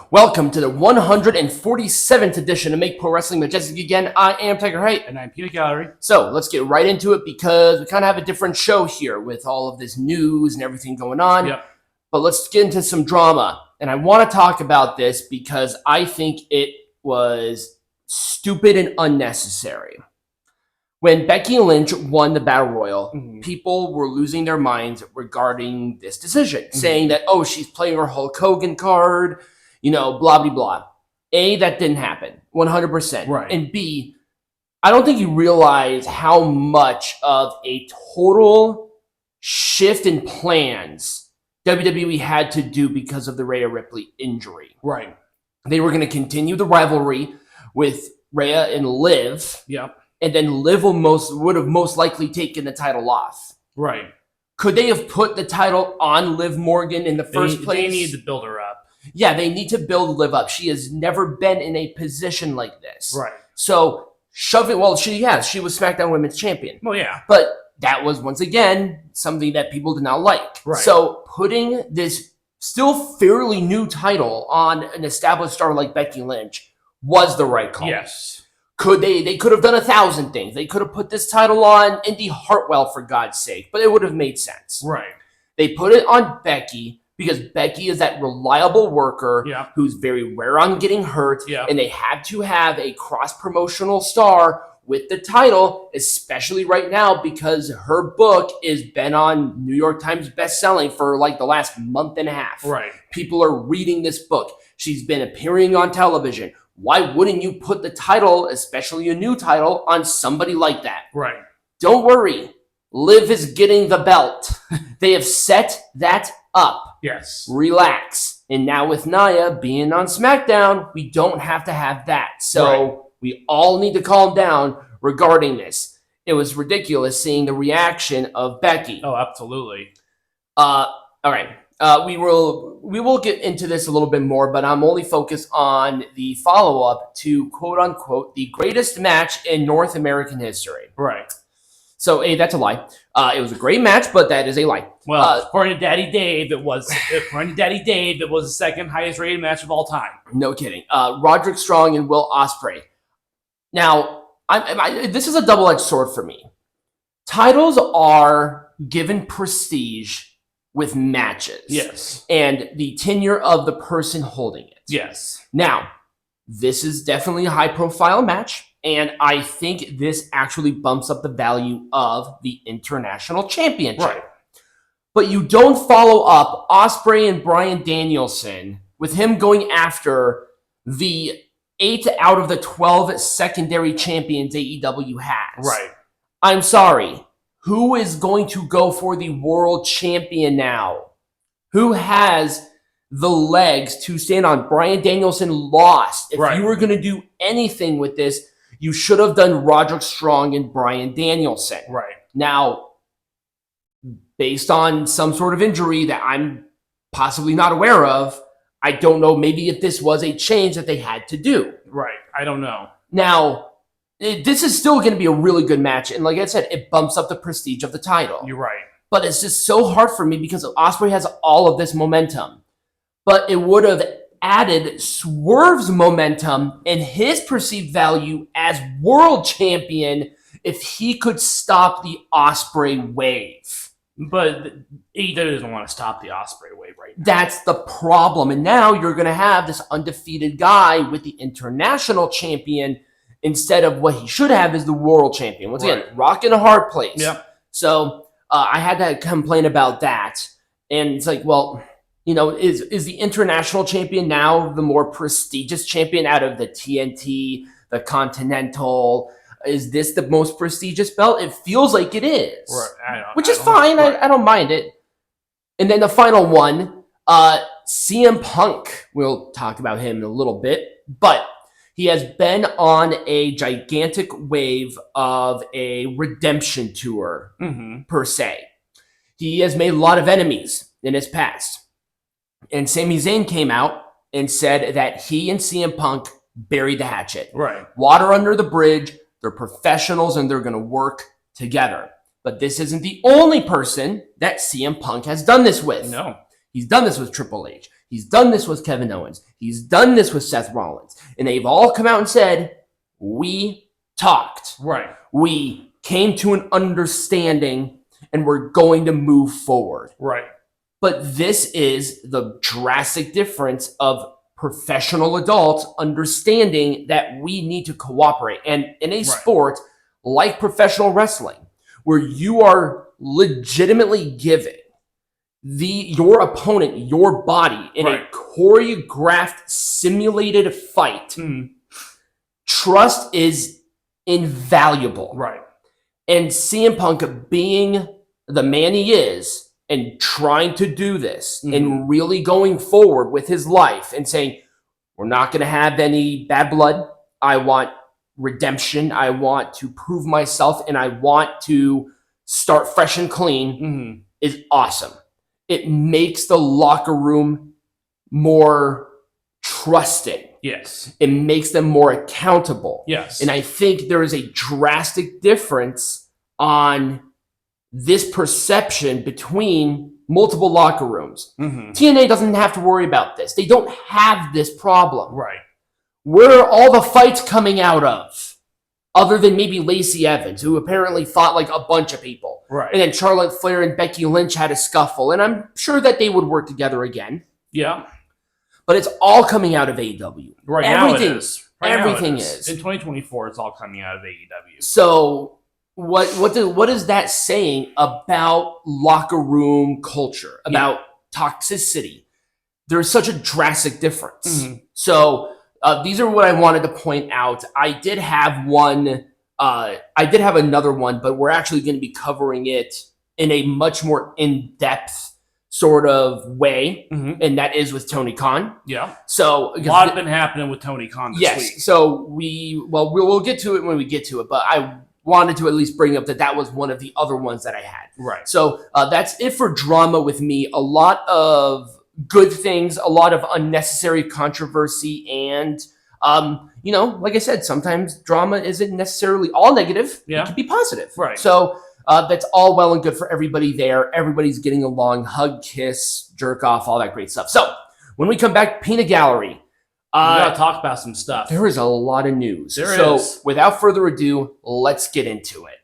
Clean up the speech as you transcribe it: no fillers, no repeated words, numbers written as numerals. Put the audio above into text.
Welcome to the 147th edition of Make Pro Wrestling Majestic again. I am Tiger Height. And I'm Peter Gallery. So let's get right into it because we kind of have a different show here with all of this news and everything going on. Yep. But let's get into some drama. And I want to talk about this because I think it was stupid and unnecessary. When Becky Lynch won the Battle Royal, people were losing their minds regarding this decision, saying that, oh, she's playing her Hulk Hogan card, you know, blah, blah, blah. A, that didn't happen, 100%. Right. And B, I don't think you realize how much of a total shift in plans WWE had to do because of the Rhea Ripley injury. Right. They were going to continue the rivalry with Rhea and Liv. Yep. And then Liv would have most likely taken the title off. Right. Could they have put the title on Liv Morgan in the first place? They need to build her up. Yeah, they need to build Liv up. She has never been in a position like this. Right. So shove it. Well, she has. She was SmackDown Women's Champion. Well, yeah. But that was, once again, something that people did not like. Right. So putting this still fairly new title on an established star like Becky Lynch was the right call. Yes. They could have done 1,000 things. They could have put this title on Indy Hartwell, for God's sake, but it would have made sense. Right. They put it on Becky because Becky is that reliable worker who's very rare on getting hurt, and they had to have a cross-promotional star with the title, especially right now because her book has been on New York Times bestselling for like the last month and a half. Right. People are reading this book. She's been appearing on television. Why wouldn't you put the title, especially a new title, on somebody like that? Right. Don't worry. Liv is getting the belt. They have set that up. Yes. Relax. And now with Nia being on SmackDown, we don't have to have that. So we all need to calm down regarding this. It was ridiculous seeing the reaction of Becky. Oh, absolutely. All right. We will get into this a little bit more, but I'm only focused on the follow-up to quote-unquote the greatest match in North American history. Right. So, A, that's a lie. It was a great match, but that is a lie. Well, according to Daddy Dave, it was the second highest rated match of all time. No kidding. Roderick Strong and Will Ospreay. Now, this is a double-edged sword for me. Titles are given prestige with matches. Yes. And the tenure of the person holding it. Yes. Now, this is definitely a high-profile match, and I think this actually bumps up the value of the International Championship. Right. But you don't follow up Ospreay and Bryan Danielson with him going after the 8 out of the 12 secondary champions AEW has. Right. I'm sorry. Who is going to go for the world champion now? Who has the legs to stand on? Bryan Danielson lost. If you were going to do anything with this, you should have done Roderick Strong and Bryan Danielson. Right. Now, based on some sort of injury that I'm possibly not aware of, I don't know maybe if this was a change that they had to do. Right. I don't know. Now, this is still going to be a really good match. And like I said, it bumps up the prestige of the title. You're right. But it's just so hard for me because Ospreay has all of this momentum. But it would have added Swerve's momentum and his perceived value as world champion if he could stop the Ospreay wave. But AEW doesn't want to stop the Ospreay wave right now. That's the problem. And now you're going to have this undefeated guy with the international champion instead of what he should have is the world champion. Once again, rock in a hard place. Yep. So I had to complain about that. And it's like, well, you know, is the international champion now the more prestigious champion out of the TNT, the Continental? Is this the most prestigious belt? It feels like it is. Right. Which is fine. I don't mind it. And then the final one, CM Punk. We'll talk about him in a little bit. But he has been on a gigantic wave of a redemption tour, per se. He has made a lot of enemies in his past. And Sami Zayn came out and said that he and CM Punk buried the hatchet. Right. Water under the bridge. They're professionals and they're going to work together. But this isn't the only person that CM Punk has done this with. No. He's done this with Triple H. He's done this with Kevin Owens. He's done this with Seth Rollins. And they've all come out and said, we talked. Right. We came to an understanding and we're going to move forward. Right. But this is the drastic difference of professional adults understanding that we need to cooperate. And in a sport like professional wrestling, where you are legitimately giving your opponent your body in a choreographed, simulated fight, trust is invaluable. Right. And CM Punk, being the man he is and trying to do this and really going forward with his life and saying, we're not going to have any bad blood. I want redemption. I want to prove myself and I want to start fresh and clean is awesome. It makes the locker room more trusting. Yes. It makes them more accountable. Yes. And I think there is a drastic difference on this perception between multiple locker rooms. TNA doesn't have to worry about this. They don't have this problem. Right. Where are all the fights coming out of? Other than maybe Lacey Evans, who apparently fought like a bunch of people. Right. And then Charlotte Flair and Becky Lynch had a scuffle. And I'm sure that they would work together again. Yeah. But it's all coming out of AEW. Right everything, now it is. Right everything now it is. In 2024, it's all coming out of AEW. So what is that saying about locker room culture, about toxicity? There's such a drastic difference. So these are what I wanted to point out. I did have one. I did have another one, but we're actually going to be covering it in a much more in-depth sort of way, and that is with Tony Khan. Yeah. So a lot has been happening with Tony Khan this week. Yes. So we'll get to it when we get to it, but I wanted to at least bring up that was one of the other ones that I had. Right. So that's it for drama with me. A lot of good things, a lot of unnecessary controversy, and like I said, sometimes drama isn't necessarily all negative. Yeah. It can be positive. Right. So that's all well and good for everybody there. Everybody's getting along, hug, kiss, jerk off, all that great stuff. So when we come back, Peanut Gallery. We gotta talk about some stuff. There is a lot of news. There so is. Without further ado, let's get into it.